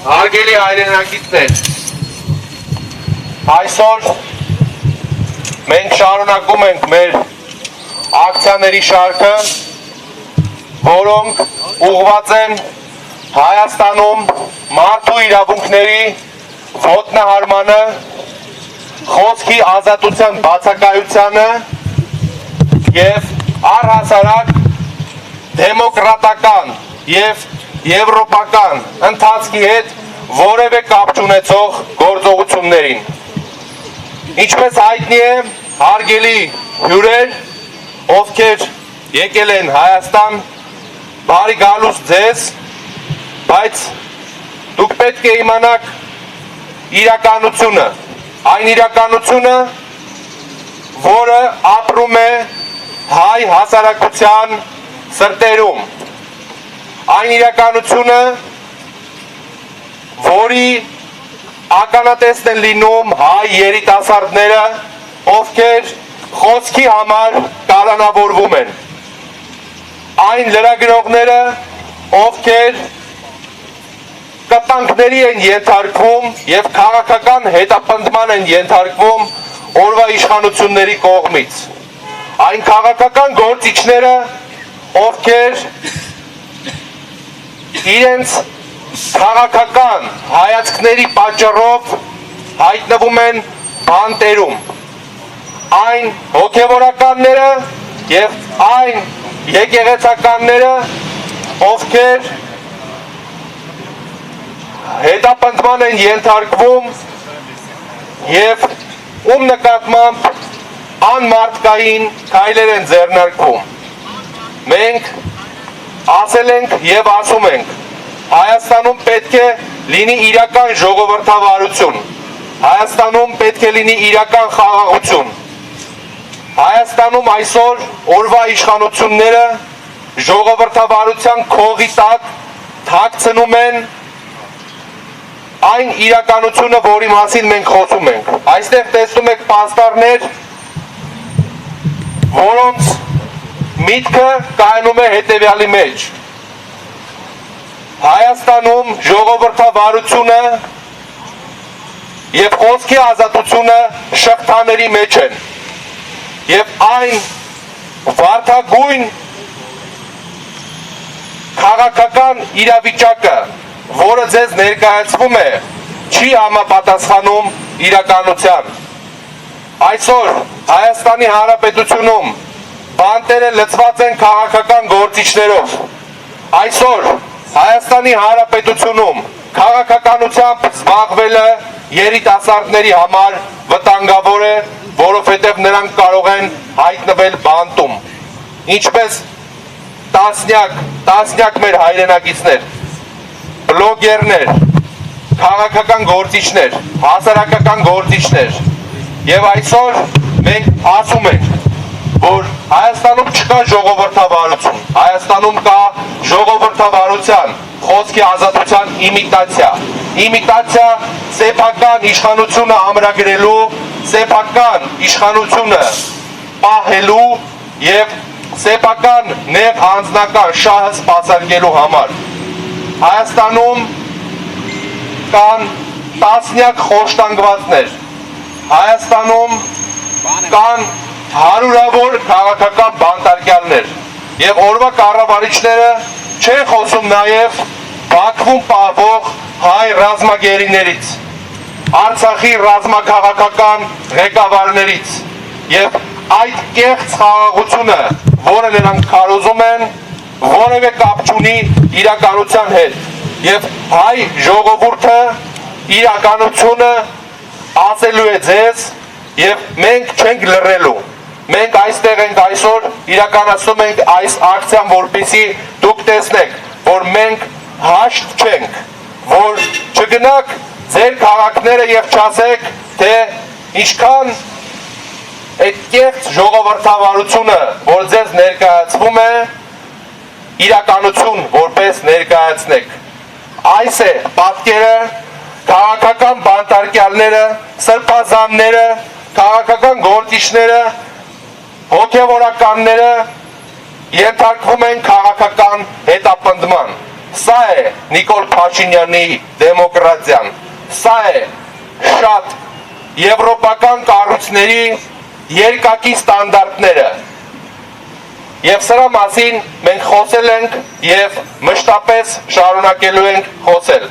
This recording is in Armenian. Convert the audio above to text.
Հարգելի հայրենակիցներ, այսօր մենք շարունակում ենք մեր ակցիաների շարքը, որոնք ուղղված են Հայաստանում մարդու իրավունքների ոտնահարմանը, խոսքի ազատության բացակայությանը և առհասարակ դեմոկրատական և եվրոպական ընթացքի հետ որևէ կապ չունեցող գործողություններին։ Ինչպես հայտնի է, հարգելի հյուրեր, ովքեր եկել են Հայաստան, բարի գալուստ ձեզ, բայց դուք պետք է իմանաք իրականությունը, այն իրականությունը, որը ապրում է հայ հասարակության սրտերում, այն իրականությունը, որի ականատեսն են լինում հայ երիտասարդները, ովքեր խոսքի համար կալանավորվում են, այն լրագրողները, ովքեր կտանքների են ենթարկվում և քաղաքական հետապնդման են ենթարկվում օրվա իշխանությունների կողմից, այն քաղաքական գործիչները, ովքեր իրենց քաղաքական հայացքների պատճառով հայտնվում են բանտերում, այն հոգևորականները և այն եկեղեցականները, ովքեր հետապնդման են ենթարկվում և ում նկատմամբ անմարդկային քայլեր են ձեռնարկվում։ Մենք ասել ենք և ասում ենք, Հայաստանում պետք է լինի իրական ժողովրդավարություն, Հայաստանում պետք է լինի իրական խաղաղություն, Հայաստանում այսօր օրվա իշխանությունները ժողովրդավարության քողի տակ թաքցնում են այն իրականությունը, որի մասին մենք խոսում ենք։ Այստեղ տեսնում եք պաստառներ, որոնց միտքը կայանում է հետևյալի մեջ. Հայաստանում ժողովրդավարությունը և խոսքի ազատությունը շղթաների մեջ են և այն վարդագույն քաղաքական իրավիճակը, որը ձեզ ներկայացվում է, չի համապատասխանում իրականության։ Այսօր Հայաստանի Հանրապետությունում բանտերը լցված են քաղաքական գործիչներով։ Այսօր Հայաստանի Հանրապետությունում քաղաքականությամբ զբաղվելը երիտասարդների համար վտանգավոր է, որովհետև նրանք կարող են հայտնվել բանտում։ Ինչպես տասնյակ մեր հայրենակիցներ, բլոգերներ, քաղաքական գործիչներ, հասարակական գործիչներ, և այսօր մենք ասում ենք, որ Հայաստանում չկա ժողովրդավարություն, Հայաստանում կա ժողովրդավարության, խոսքի ազատության իմիտացիա սեփական իշխանությունը ամրագրելու, սեփական իշխանությունը պահելու և սեփական նեղ անձնական շահը սպասարկելու համար։ Հայաստանում կան տասնյակ խոշտանգվածներ, Հայաստանում կան հարյուրավոր քաղաքական բանտարկյալներ և օրվա կառավարիչները չեն խոսում նաև Բաքվում պահվող հայ ռազմագերիներից, Արցախի ռազմաքաղաքական ղեկավարներից և այդ կեղծ խաղաղությունը, որը նրանք քարոզում են, որևէ կապ չունի իրականության հետ և հայ ժողովուրդը իրականությունը ասելու է ձեզ և մենք չենք լռելու։ Մենք այստեղ ենք այսօր, իրականացնում ենք այս ակցիան, որպեսզի դուք տեսնեք, որ մենք հաշտ չենք, որ չգնաք ձեր քաղաքները և չասեք, թե ինչքան այդ կեղծ ժողովրդավարությունը, որ ձեզ ներկայացվում է, իրականություն որպես ներկայացնեք։ Այս է պատկերը, քաղաքական բանտարկյալները, սրբազանները, քաղաքական գործիչները, հոգևորականները ենթարկվում են քաղաքական հետապնդման։ Սա է Նիկոլ Փաշինյանի դեմոկրատիան, սա է շատ եվրոպական կառույցների երկակի ստանդարտները, եւ սրա մասին մենք խոսել ենք եւ մշտապես շարունակելու ենք խոսել։